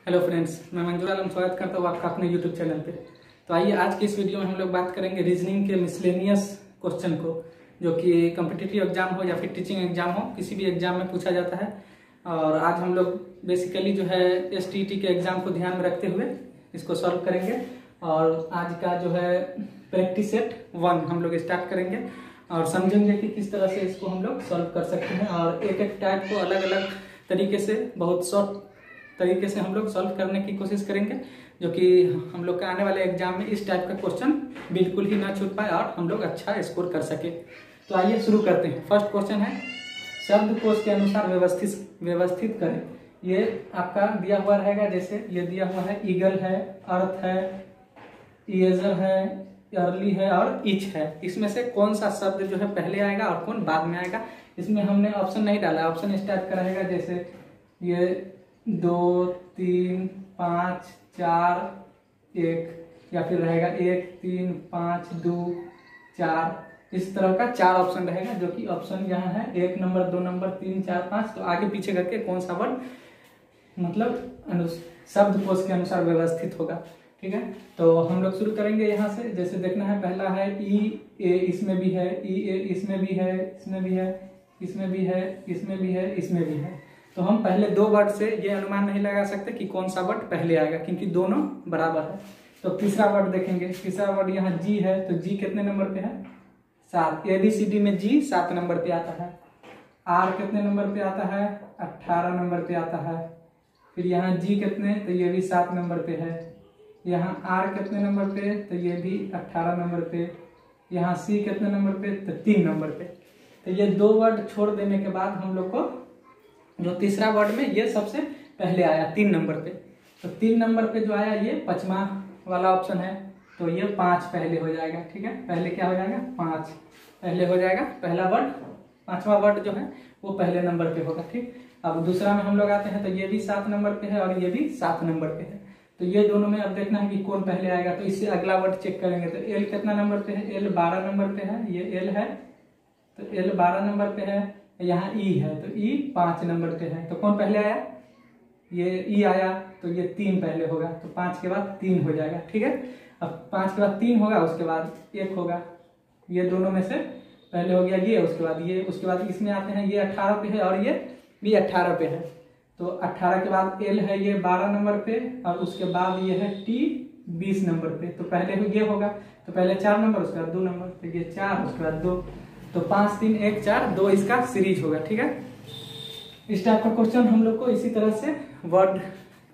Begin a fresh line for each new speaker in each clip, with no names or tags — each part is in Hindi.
हेलो फ्रेंड्स, मैं मंजूर आलम स्वागत करता हूँ आपका अपने यूट्यूब चैनल पे। तो आइए आज की इस वीडियो में हम लोग बात करेंगे रीजनिंग के मिसलेनियस क्वेश्चन को, जो कि कॉम्पिटिटिव एग्जाम हो या फिर टीचिंग एग्जाम हो, किसी भी एग्जाम में पूछा जाता है। और आज हम लोग बेसिकली जो है STET के एग्जाम को ध्यान में रखते हुए इसको सॉल्व करेंगे। और आज का जो है प्रैक्टिस सेट 1 हम लोग स्टार्ट करेंगे और समझेंगे कि किस तरह से इसको हम लोग सॉल्व कर सकते हैं। और एक एक टाइप को अलग अलग तरीके से, बहुत शॉर्ट तरीके से हम लोग सॉल्व करने की कोशिश करेंगे, जो कि हम लोग के आने वाले एग्जाम में इस टाइप का क्वेश्चन बिल्कुल ही ना छूट पाए और हम लोग अच्छा स्कोर कर सके। तो आइए शुरू करते हैं। फर्स्ट क्वेश्चन है, शब्दकोश के अनुसार व्यवस्थित करें। ये आपका दिया हुआ रहेगा, जैसे ये दिया हुआ है, ईगल है, अर्थ है, इरेजर है, अर्ली है और इच है। इसमें से कौन सा शब्द जो है पहले आएगा और कौन बाद में आएगा। इसमें हमने ऑप्शन नहीं डाला, ऑप्शन स्टार्ट का रहेगा, जैसे ये 2 3 5 4 1, या फिर रहेगा 1 3 5 2 4। इस तरह का 4 ऑप्शन रहेगा, जो कि ऑप्शन यहाँ है 1 नंबर, 2 नंबर, 3 4 5। तो आगे पीछे करके कौन सा वर्ड मतलब शब्दकोश के अनुसार व्यवस्थित होगा। ठीक है, तो हम लोग शुरू करेंगे यहाँ से। जैसे देखना है, पहला है ई ए, इसमें भी है, ई ए इसमें भी है, इसमें भी है, इसमें भी है, इसमें भी है, इसमें भी है। तो हम पहले 2 वर्ड से ये अनुमान नहीं लगा सकते कि कौन सा वर्ड पहले आएगा, क्योंकि दोनों बराबर है। तो तीसरा वर्ड देखेंगे, तीसरा वर्ड यहाँ जी है, तो जी कितने नंबर पे है? 7। ABCD में जी 7 नंबर पे आता है। आर कितने नंबर पे आता है? 18 नंबर पे आता है। फिर यहाँ जी कितने, तो ये भी 7 नंबर पे है। यहाँ आर कितने नंबर पे, तो ये भी 18 नंबर पे। यहाँ सी कितने नंबर पे, तो 3 नंबर पे। तो ये 2 वर्ड छोड़ देने के बाद हम लोग को जो तीसरा वर्ड में ये सबसे पहले आया 3 नंबर पे। तो 3 नंबर पे जो आया ये 5वां वाला ऑप्शन है, तो ये 5 पहले हो जाएगा। ठीक है, पहले क्या हो जाएगा? 5 पहले हो जाएगा। पहला वर्ड, 5वां वर्ड जो है वो पहले नंबर पे होगा। ठीक, अब दूसरा में हम लोग आते हैं, तो ये भी 7 नंबर पे है और ये भी 7 नंबर पे है। तो ये दोनों में अब देखना है कि कौन पहले आएगा। तो इससे अगला वर्ड चेक करेंगे। तो एल कितना नंबर पे है? एल 12 नंबर पे है, ये एल है, तो एल 12 नंबर पे है। यहाँ ई है, तो ई 5 नंबर पे है। तो कौन पहले आया? ये ई आया, तो ये 3 पहले होगा। तो 5 के बाद 3 हो जाएगा। ठीक है, अब 5 के बाद 3 होगा, उसके बाद 1 होगा। ये दोनों में से पहले हो गया ये, उसके बाद ये, उसके बाद इसमें आते हैं, ये 18 पे है और ये भी 18 पे है। तो 18 के बाद एल है, ये 12 नंबर पे, और उसके बाद ये है टी 20 नंबर पे। तो पहले ये होगा, तो पहले 4 नंबर, उसके बाद 2 नंबर, तो ये 4, उसके बाद 2। तो 5 3 1 4 2 इसका सीरीज होगा। ठीक है, इस टाइप का क्वेश्चन हम लोग को इसी तरह से वर्ड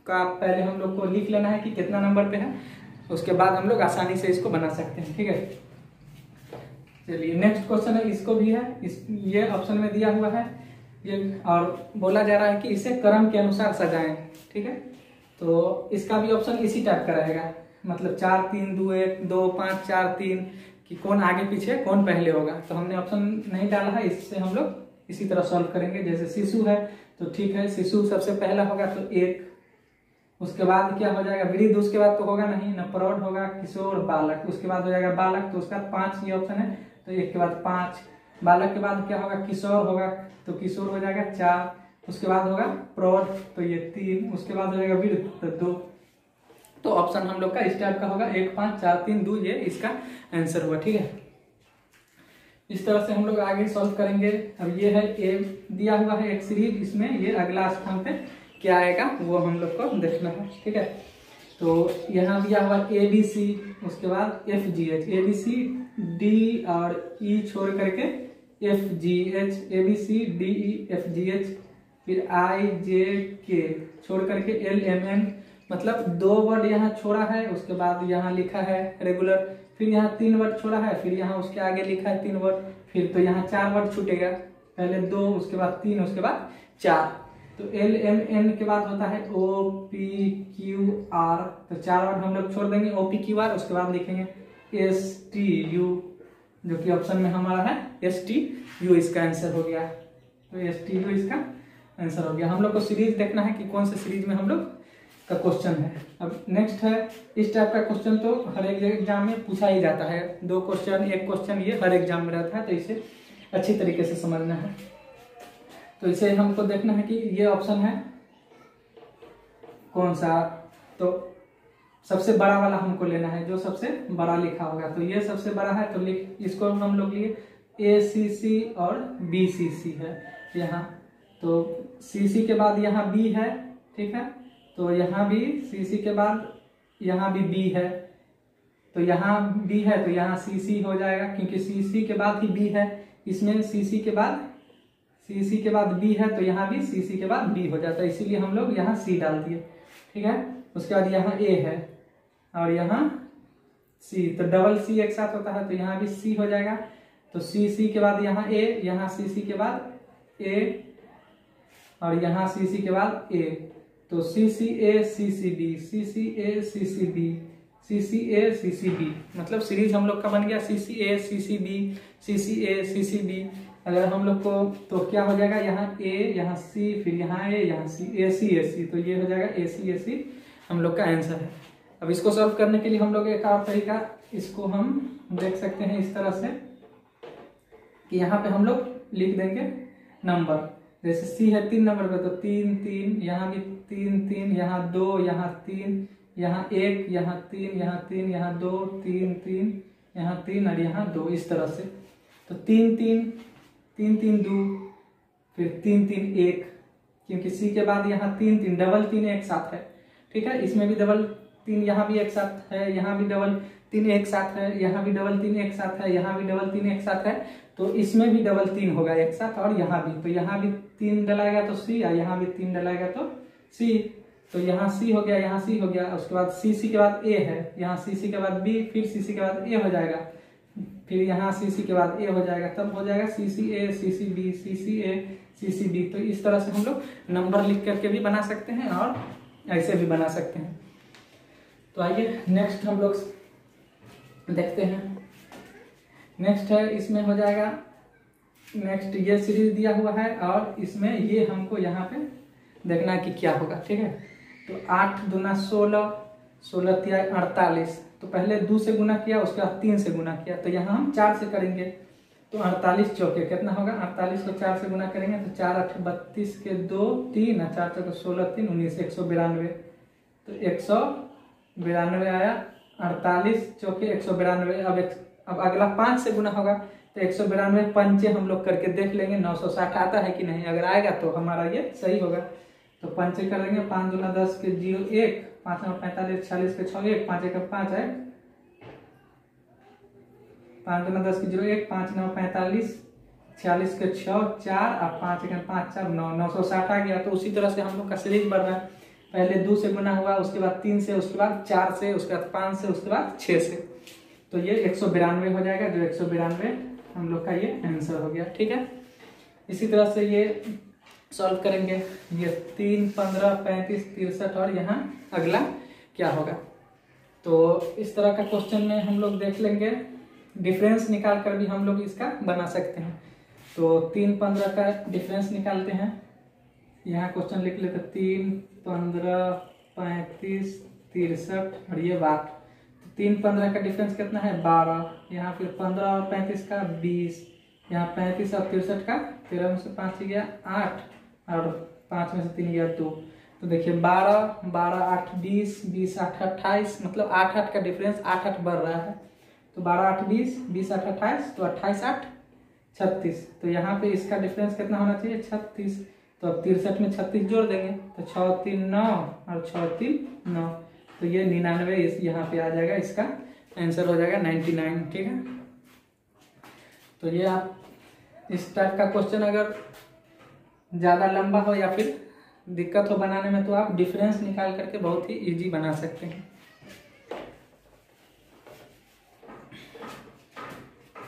का पहले हम लोग को लिख लेना है कि कितना नंबर पे है, उसके बाद हम लोग आसानी से इसको बना सकते हैं। ठीक है, चलिए नेक्स्ट क्वेश्चन है, इसको भी है, ये ऑप्शन में दिया हुआ है ये, और बोला जा रहा है कि इसे क्रम के अनुसार सजाएं। ठीक है, तो इसका भी ऑप्शन इसी टाइप का रहेगा, मतलब 4 3 2 1 2 5 4 3, कि कौन आगे पीछे कौन पहले होगा। तो हमने ऑप्शन नहीं डाला है, इससे हम लोग इसी तरह सॉल्व करेंगे। जैसे शिशु है, तो ठीक है, शिशु सबसे पहला होगा, तो 1। उसके बाद क्या हो जाएगा? वृद्ध, उसके बाद तो होगा नहीं ना, प्रौढ़ होगा, किशोर, बालक, उसके बाद हो जाएगा बालक, तो उसका 5 ये ऑप्शन है, तो 1 के बाद 5। बालक के बाद क्या होगा? किशोर होगा, तो किशोर हो जाएगा 4। उसके बाद होगा प्रौढ़, तो ये 3। उसके बाद हो जाएगा वृद्ध, तो 2। तो ऑप्शन हम लोग का इस टाइप का होगा, 1 5 4 3 2, ये इसका आंसर हुआ। ठीक है, इस तरह से हम लोग आगे सॉल्व करेंगे। अब ये है ए दिया हुआ है एक सीरीज, इसमें ये अगला स्थान पे क्या आएगा वो हम लोग को देखना है। ठीक है, तो यहाँ दिया हुआ ABC, उसके बाद FGH, ABC D और E छोड़ करके FGH, ABC DE FGH, फिर IJK छोड़ करके LMN, मतलब 2 वर्ड यहाँ छोड़ा है, उसके बाद यहाँ लिखा है रेगुलर, फिर यहाँ 3 वर्ड छोड़ा है, फिर यहाँ उसके आगे लिखा है 3 वर्ड, फिर तो यहाँ 4 वर्ड छूटेगा, पहले 2, उसके बाद 3, उसके बाद 4। तो LMN के बाद होता है OPQR, तो 4 वर्ड हम लोग छोड़ देंगे, OPQR, उसके बाद लिखेंगे STU, जो कि ऑप्शन में हमारा है STU, इसका आंसर हो गया। तो STU इसका आंसर हो गया। हम लोग को सीरीज देखना है कि कौन से सीरीज में हम लोग का क्वेश्चन है। अब नेक्स्ट है, इस टाइप का क्वेश्चन तो हर एक एग्जाम में पूछा ही जाता है। 2 क्वेश्चन, 1 क्वेश्चन, ये हर एग्जाम में रहता है, तो इसे अच्छी तरीके से समझना है। तो इसे हमको देखना है कि ये ऑप्शन है कौन सा, तो सबसे बड़ा वाला हमको लेना है, जो सबसे बड़ा लिखा होगा। तो ये सबसे बड़ा है तो लिख, इसको हम लोग लिए ACC और BCC है यहाँ। तो CC के बाद यहाँ B है, ठीक है। तो यहाँ भी CC के बाद यहाँ भी B है, तो यहाँ B है तो यहाँ CC हो जाएगा, क्योंकि CC के बाद ही B है। इसमें CC के बाद B है तो यहाँ भी CC के बाद B हो जाता है, इसीलिए हम लोग यहाँ C डाल दिए, ठीक है। उसके बाद यहाँ A है और यहाँ C, तो डबल C एक साथ होता है तो यहाँ भी C हो जाएगा। तो CC के बाद यहाँ A, यहाँ CC के बाद A और यहाँ CC के बाद A, तो CCA CCB, CCA CCB, CCA CCB, मतलब सीरीज हम लोग का बन गया CCA CCB, CCA CCB। अगर हम लोग को तो क्या हो जाएगा, यहाँ A, यहाँ C, फिर यहाँ A, यहाँ C, AC AC, तो ये हो जाएगा AC AC हम लोग का आंसर है। अब इसको सॉल्व करने के लिए हम लोग एक और तरीका, इसको हम देख सकते हैं इस तरह से कि यहाँ पे हम लोग लिख देंगे नंबर, जैसे C है 3 नंबर पे तो 3 3, यहाँ भी 3 3, यहाँ 2, यहाँ 3, यहाँ 1, यहाँ 3, यहाँ 3, यहाँ 2, 3 3, यहाँ 3 और यहाँ 2, इस तरह से। तो 3 3 3 3 2, फिर 3 3 1, क्योंकि C के बाद यहाँ 3 3, डबल 3 एक साथ है, ठीक है। इसमें भी डबल 3 यहाँ भी एक साथ है, यहाँ भी डबल 3 एक साथ है, यहाँ भी डबल 3 एक साथ है, यहाँ भी डबल 3 एक साथ है, तो इसमें भी डबल 3 होगा एक साथ, और यहाँ भी, तो यहाँ भी 3 डलाएगा तो C, और यहाँ भी 3 डलाएगा तो C, तो यहाँ C हो गया, यहाँ C हो गया। उसके बाद CC के बाद A है, यहाँ CC के बाद B, फिर CC के बाद A हो जाएगा, फिर यहाँ CC के बाद A हो जाएगा, तब हो जाएगा CCA CCB, CCA CCB। तो इस तरह से हम लोग नंबर लिख करके भी बना सकते हैं और ऐसे भी बना सकते हैं। तो आइए नेक्स्ट हम लोग देखते हैं। नेक्स्ट है, इसमें हो जाएगा, नेक्स्ट ये सीरीज दिया हुआ है और इसमें ये हमको यहाँ पे देखना है कि क्या होगा, ठीक है। तो 8 दूना 16, 16 तिया 48, तो पहले 2 से गुना किया, उसके बाद 3 से गुना किया, तो यहाँ हम 4 से करेंगे। तो 48 चौके कितना होगा, 48 को 4 से गुना करेंगे तो 4 8 32 के 2 3 और 4 चौके 16 3 19 192, तो 192 आया। 48 चौके 192। अब अगला 5 से गुना होगा तो 192 पंचे हम लोग करके देख लेंगे 960 आता है कि नहीं, अगर आएगा तो हमारा ये सही होगा। तो पंचे कर लेंगे, 5 दूना 10 के 0 1, 5 9 45 46 के 6 1, 5 1 5 है, 5 दूना 10 के 0 1, 5 9 45 46 के 6 4 और 5 1 5 4 9, 960 आ गया। तो उसी तरह से हम लोग का सीरीज बढ़ रहा है, पहले 2 से गुना हुआ, उसके बाद 3 से, उसके बाद 4 से, उसके बाद 5 से, उसके बाद 6 से, तो ये 192 हो जाएगा, जो 192 हम लोग का ये आंसर हो गया, ठीक है। इसी तरह से ये सॉल्व करेंगे, ये 3 15 35 63 और यहाँ अगला क्या होगा। तो इस तरह का क्वेश्चन में हम लोग देख लेंगे, डिफरेंस निकाल कर भी हम लोग इसका बना सकते हैं। तो 3 15 का डिफरेंस निकालते हैं, यहाँ क्वेश्चन लिख लेते, 3 15 35 63 और ये 12। 3 15 का डिफरेंस कितना है 12, यहाँ फिर 15 और 35 का 20, यहाँ 35 और 63 का 13 में से 5 गया 8 और 5 में से 3 गया 2। तो देखिए 12 12 8 20 20 8 28, मतलब 8 8 का डिफरेंस 8 8 बढ़ रहा है। तो 12 8 20 20 8 28, तो 28 8 36। तो यहाँ पे इसका डिफरेंस कितना होना चाहिए 36। तो अब 63 में 36 जोड़ देंगे तो 6 3 9 और 6 3 9, तो ये 99 इस यहाँ पे आ जाएगा, इसका आंसर हो जाएगा 99, ठीक है। तो ये आप इस टाइप का क्वेश्चन अगर ज़्यादा लंबा हो या फिर दिक्कत हो बनाने में, तो आप डिफरेंस निकाल करके बहुत ही इजी बना सकते हैं।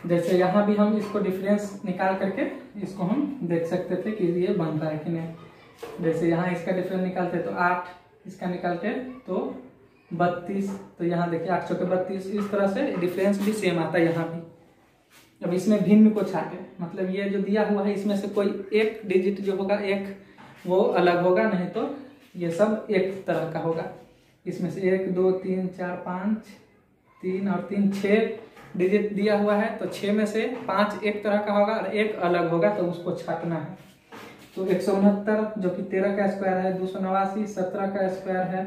जैसे यहाँ भी हम इसको डिफरेंस निकाल करके इसको हम देख सकते थे कि ये बन रहा है कि नहीं। जैसे यहाँ इसका डिफरेंस निकालते तो 8, इसका निकालते तो 32, तो यहाँ देखिए 8 चौके 32, इस तरह से डिफरेंस भी सेम आता है यहाँ भी। अब इसमें भिन्न को छाटे, मतलब ये जो दिया हुआ है इसमें से कोई एक डिजिट जो होगा एक वो अलग होगा, नहीं तो ये सब एक तरह का होगा। इसमें से 1 2 3 4 5 3 और 3 6 डिजिट दिया हुआ है, तो 6 में से 5 एक तरह का होगा और एक अलग होगा, तो उसको छाटना है। तो 169 जो कि 13 का स्क्वायर है, 289 17 का स्क्वायर है,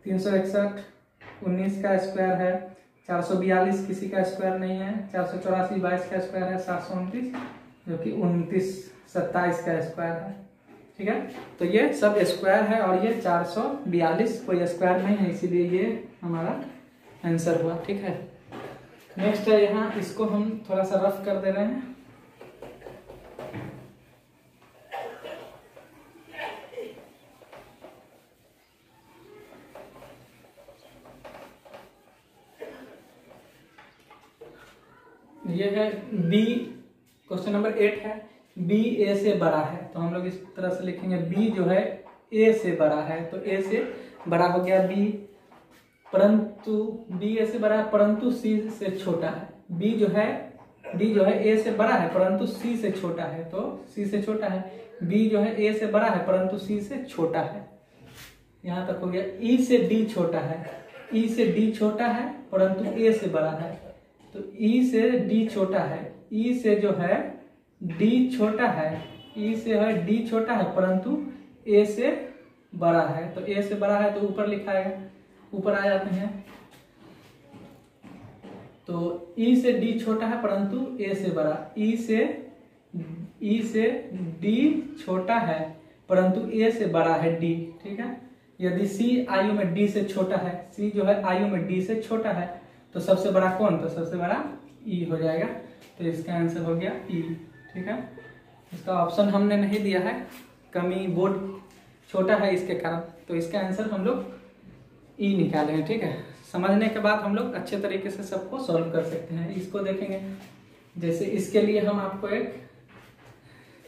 361 19 का स्क्वायर है, 442 किसी का स्क्वायर नहीं है, 484 22 का स्क्वायर है, 729 जो कि 29 27 का स्क्वायर है। ठीक है, तो ये सब स्क्वायर है और ये 442 कोई स्क्वायर नहीं है, इसीलिए ये हमारा आंसर हुआ। ठीक है, नेक्स्ट है यहाँ, इसको हम थोड़ा सा रफ कर दे रहे हैं। ये है बी, क्वेश्चन नंबर 8 है, बी ए से बड़ा है। तो हम लोग इस तरह से लिखेंगे, बी जो है ए से बड़ा है, तो ए से बड़ा हो गया बी, परंतु बी ए से बड़ा है परंतु सी से छोटा है। बी जो है ए से बड़ा है परंतु सी से छोटा है, तो सी से छोटा है। बी जो है ए से बड़ा है परंतु सी से छोटा है। यहाँ तक हो गया। ई से डी छोटा है, ई से डी छोटा है परंतु ए से बड़ा है, तो ई से डी छोटा है। ई से जो है डी छोटा है, ई से है डी छोटा है परंतु ए से बड़ा है, तो ए से बड़ा है तो ऊपर लिखाएगा, ऊपर आ जाते हैं। तो ई से डी छोटा है परंतु ए से बड़ा, ई से डी छोटा है परंतु ए से बड़ा है डी। ठीक है, यदि सी आयु में डी से छोटा है, सी जो है आयु में डी से छोटा है, तो सबसे बड़ा कौन, तो सबसे बड़ा ई हो जाएगा। तो इसका आंसर हो गया ई। ठीक है, इसका ऑप्शन हमने नहीं दिया है, कमी बोर्ड छोटा है इसके कारण, तो इसका आंसर हम लोग ई निकाले हैं। ठीक है, समझने के बाद हम लोग अच्छे तरीके से सबको सॉल्व कर सकते हैं। इसको देखेंगे, जैसे इसके लिए हम आपको एक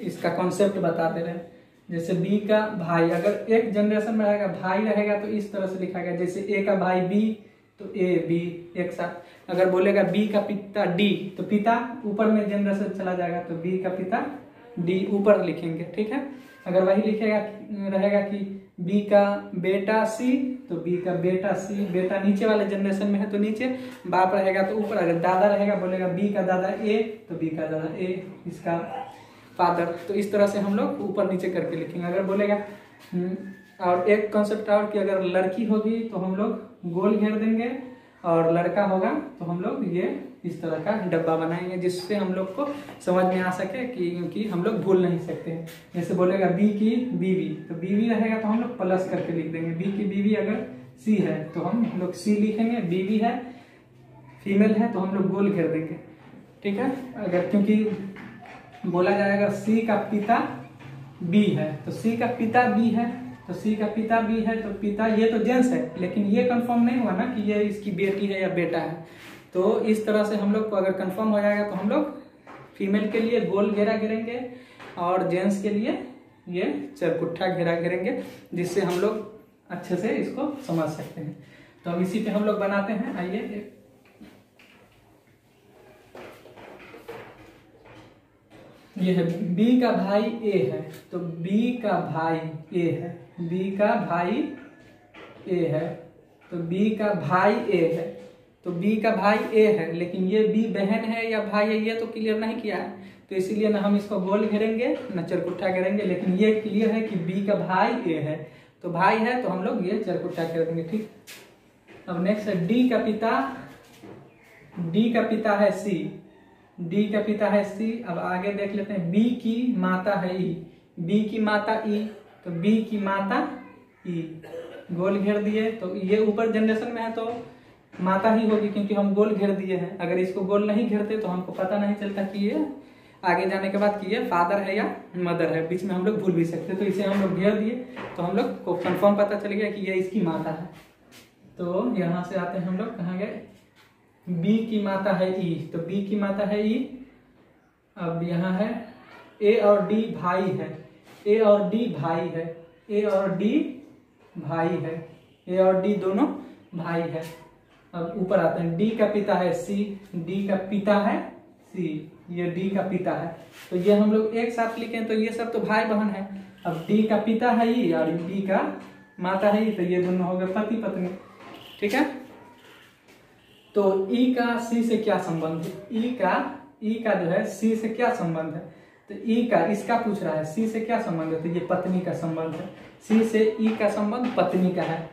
इसका कॉन्सेप्ट बता दे रहे हैं। जैसे बी का भाई अगर एक जनरेशन में रहेगा, भाई रहेगा तो इस तरह से लिखा गया, जैसे ए का भाई बी तो ए बी एक साथ। अगर बोलेगा बी का पिता डी तो पिता ऊपर में जनरेशन चला जाएगा, तो बी का पिता डी ऊपर लिखेंगे। ठीक है, अगर वही लिखेगा रहेगा कि बी का बेटा सी तो बी का बेटा सी, बेटा नीचे वाले जनरेशन में है तो नीचे, बाप रहेगा तो ऊपर। अगर दादा रहेगा, बोलेगा बी का दादा ए तो बी का दादा ए, इसका फादर। तो इस तरह से हम लोग ऊपर नीचे करके लिखेंगे। अगर बोलेगा और एक कॉन्सेप्ट और कि अगर लड़की होगी तो हम लोग गोल घेर देंगे, और लड़का होगा तो हम लोग ये इस तरह का डब्बा बनाएंगे, जिससे हम लोग को समझ में आ सके कि क्योंकि हम लोग भूल नहीं सकते हैं। जैसे बोलेगा बी की बीवी तो बीवी रहेगा तो हम लोग प्लस करके लिख देंगे। बी की बीवी अगर सी है तो हम लोग सी लिखेंगे, बीवी है फीमेल है तो हम लोग गोल घेर देंगे। ठीक है, अगर क्योंकि बोला जाएगा सी का पिता बी है तो सी का पिता बी है, तो सी का पिता बी है तो पिता, ये तो जेंट्स है लेकिन ये कंफर्म नहीं हुआ ना कि ये इसकी बेटी है या बेटा है। तो इस तरह से हम लोग को अगर कंफर्म हो जाएगा तो हम लोग फीमेल के लिए गोल घेरा घेरेंगे और जेंट्स के लिए ये चरकुट्ठा घेरा घेरेंगे, जिससे हम लोग अच्छे से इसको समझ सकते हैं। तो अब इसी पे हम लोग बनाते हैं। आइए, ये है बी का भाई ए है तो बी का भाई ए है, बी का भाई ए है तो बी का भाई ए है, तो बी का भाई ए है, लेकिन ये बी बहन है या भाई है ये तो क्लियर नहीं किया है, तो इसीलिए ना हम इसको गोल घेरेंगे न चरकुट्ठा घेरेंगे। लेकिन ये क्लियर है कि बी का भाई ए है, तो भाई है तो हम लोग ये चरकुट्ठा घेरेंगे। ठीक, अब नेक्स्ट है डी का पिता, डी का पिता है सी, डी का पिता है सी। अब आगे देख लेते हैं, बी की माता है ई, बी की माता ई तो बी की माता ई, गोल घेर दिए। तो ये ऊपर जनरेशन में है तो माता ही होगी क्योंकि हम गोल घेर दिए हैं। अगर इसको गोल नहीं घेरते तो हमको पता नहीं चलता कि ये आगे जाने के बाद कि ये फादर है या मदर है, बीच में हम लोग भूल भी सकते। तो इसे हम लोग घेर दिए तो हम लोग को कंफर्म पता चल गया कि ये इसकी माता है। तो यहाँ से आते हैं हम लोग, कहाँ गए, बी की माता है ई तो बी की माता है ई। अब यहाँ है ए और डी भाई है, ए और डी भाई है, ए और डी भाई है, ए और डी दोनों भाई है। अब ऊपर आते हैं, डी का पिता है सी, डी का पिता है सी, ये डी का पिता है तो ये हम लोग एक साथ लिखें तो ये सब तो भाई बहन है। अब डी का पिता है ई और डी का माता है ई तो ये दोनों हो गए पति पत्नी। ठीक है, तो ई का सी से क्या संबंध है, ई का जो है सी से क्या संबंध है। तो ई का इसका पूछ रहा है, सी से क्या संबंध है, तो ये पत्नी का संबंध है, सी से ई का संबंध पत्नी का है,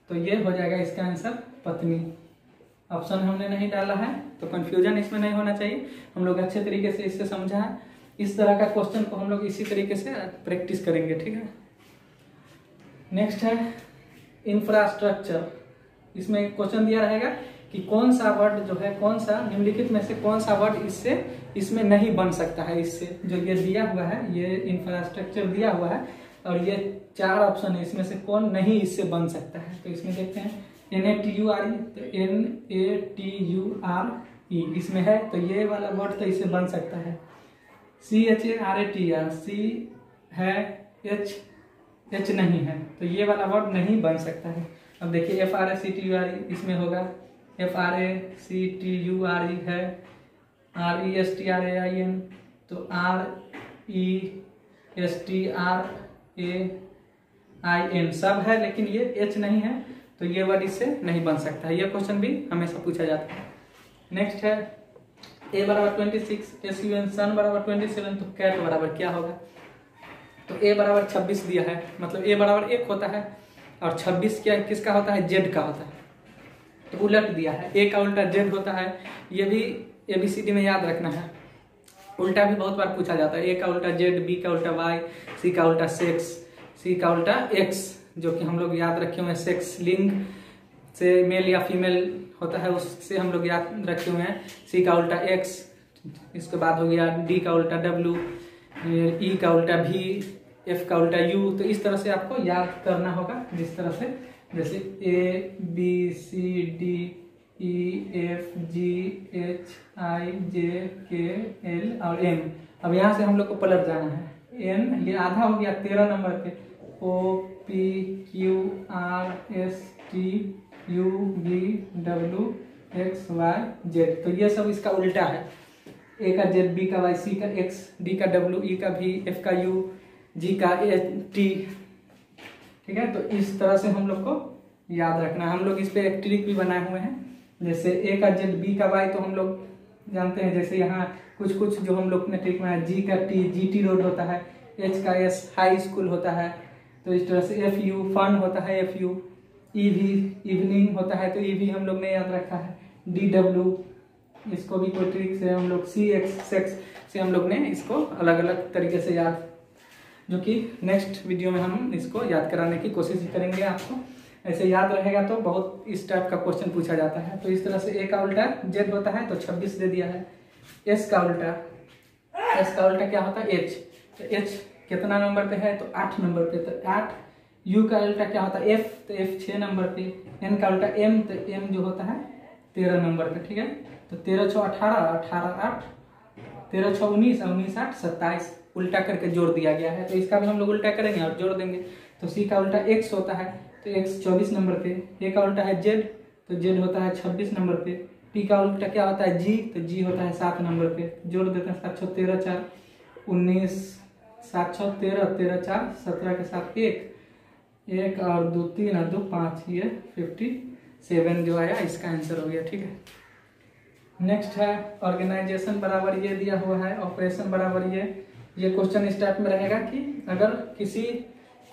तो ये हो जाएगा इसका आंसर पत्नी। ऑप्शन हमने नहीं डाला है तो कंफ्यूजन इसमें नहीं होना चाहिए, हम लोग अच्छे तरीके से इससे समझा है। इस तरह का क्वेश्चन को हम लोग इसी तरीके से प्रैक्टिस करेंगे, ठीक है। नेक्स्ट है इंफ्रास्ट्रक्चर। इसमें क्वेश्चन दिया रहेगा कि कौन सा वर्ड जो है, कौन सा निम्नलिखित में से कौन सा वर्ड इसमें नहीं बन सकता है, इससे जो ये दिया हुआ है, ये इंफ्रास्ट्रक्चर दिया हुआ है और ये 4 ऑप्शन है, इसमें से कौन नहीं इससे बन सकता है। तो इसमें देखते हैं NATURE, तो NATURE इसमें है, तो ये वाला वर्ड तो इससे बन सकता है। CHARATER, सी है, H नहीं है, तो ये वाला वर्ड नहीं बन सकता है। अब देखिए FRACTURE इसमें होगा, FRACTURE है, RESTRAIN, तो RESTRAIN सब है, लेकिन ये H नहीं है, तो ये वर्ड इससे नहीं बन सकता है। ये क्वेश्चन भी हमेशा पूछा जाता है। नेक्स्ट है A बराबर 26, SUN सन बराबर 27, तो कैट बराबर क्या होगा, तो A बराबर 26 दिया है, मतलब A बराबर 1 होता है और 26 क्या किसका होता है, Z का होता है, तो उलट दिया है, A का उल्टा Z होता है। ये भी ABCD में याद रखना है, उल्टा भी बहुत बार पूछा जाता है, A का उल्टा Z, B का उल्टा Y, C का उल्टा सेक्स, C का उल्टा X, जो कि हम लोग याद रखे हुए हैं, सेक्स लिंग से मेल या फीमेल होता है, उससे हम लोग याद रखे हुए हैं। C का उल्टा X, इसके बाद हो गया D का उल्टा W, E का उल्टा V, F का उल्टा U, तो इस तरह से आपको याद करना होगा, जिस तरह से जैसे ABCDEFGHIJKL और M। अब यहाँ से हम लोग को पलट जाना है, N ये आधा हो गया 13 नंबर पे, OPQRSTUVWXYZ, तो ये सब इसका उल्टा है, A का Z, B का Y, C का X, D का W, E का V, F का U, G का T, ठीक है। तो इस तरह से हम लोग को याद रखना है। हम लोग इस पे एक ट्रिक भी बनाए हुए हैं, जैसे A का Z, B का Y, तो हम लोग जानते हैं, जैसे यहाँ कुछ जो हम लोग ने ट्रिक बनाया, G का T, GT रोड होता है, H का S हाई स्कूल होता है, तो इस तरह से FU फन होता है, FU, EV इवनिंग होता है, तो EV हम लोग ने याद रखा है, DW इसको भी कोई ट्रिक से हम लोग, CX सेक्स से हम लोग ने इसको अलग अलग तरीके से याद, जो कि नेक्स्ट वीडियो में हम इसको याद कराने की कोशिश करेंगे आपको। ऐसे याद रहेगा तो बहुत इस टाइप का क्वेश्चन पूछा जाता है। तो इस तरह से A का उल्टा Z होता है, तो 26 दे दिया है। S का उल्टा क्या होता है, H, तो H कितना नंबर पे है, तो 8 नंबर पे, तो 8। U का उल्टा क्या होता है, F, तो F 6 नंबर पे। N का उल्टा M, तो M जो होता है 13 नंबर पे, ठीक है। तो 13 6 18, 18 8, 13 6 19, 19 8 27, उल्टा करके जोड़ दिया गया है। तो इसका भी हम लोग उल्टा करेंगे और जोड़ देंगे। तो C का उल्टा X होता है, तो X 24 नंबर पे। A का उल्टा है Z, तो Z होता है 26 नंबर पे। T का उल्टा क्या होता है, G, तो G होता है 7 नंबर पे। जोड़ देते हैं, 7 6 13 4 19, 7 6 13, 13 4 17 के साथ 1 और 2 3 और 2 5, ये 57 जो आया इसका आंसर हो गया, ठीक है। नेक्स्ट है ऑर्गेनाइजेशन बराबर ये दिया हुआ है, ऑपरेशन बराबर ये क्वेश्चन इस टाइप में रहेगा कि अगर किसी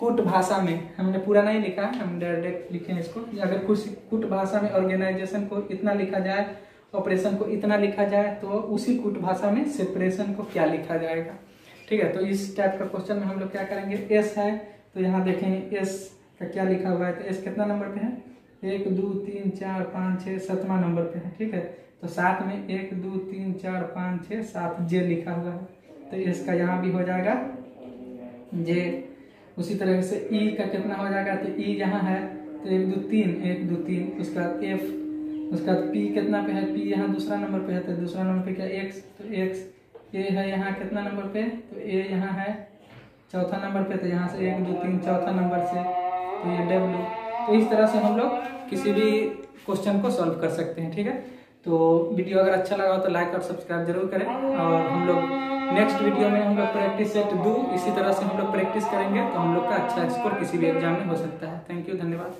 कुट भाषा में, हमने पूरा नहीं लिखा है, हम डायरेक्ट लिखे इसको, अगर कुछ कुट भाषा में ऑर्गेनाइजेशन को इतना लिखा जाए, ऑपरेशन को इतना लिखा जाए, तो उसी कुट भाषा में सेपरेशन को क्या लिखा जाएगा, ठीक है। तो इस टाइप का क्वेश्चन में हम लोग क्या करेंगे, एस है, तो यहाँ देखेंगे एस का क्या लिखा हुआ है, तो एस कितना नंबर पे है, 1 2 3 4 5 6 7वां नंबर पे है, ठीक है। तो साथ में 1 2 3 4 5 6 7 जे लिखा हुआ है, तो इसका यहाँ भी हो जाएगा जे। उसी तरह से ई का कितना हो जाएगा, तो ई यहाँ है, तो 1 2 3, उसके बाद एफ, उसके बाद पी कितना पे है, पी यहाँ दूसरा नंबर पे है, तो दूसरा नंबर पे क्या एक्स, तो एक्स। ए है यहाँ कितना नंबर पे, तो ए यहाँ है चौथा नंबर पे, तो यहाँ से 1 2 3 चौथा नंबर से, तो ये डब्ल्यू। तो इस तरह से हम लोग किसी भी क्वेश्चन को सॉल्व कर सकते हैं, ठीक है। तो वीडियो अगर अच्छा लगा हो तो लाइक और सब्सक्राइब जरूर करें, और हम लोग नेक्स्ट वीडियो में हम लोग प्रैक्टिस सेट 2 इसी तरह से हम लोग प्रैक्टिस करेंगे, तो हम लोग का अच्छा स्कोर किसी भी एग्जाम में हो सकता है। थैंक यू, धन्यवाद।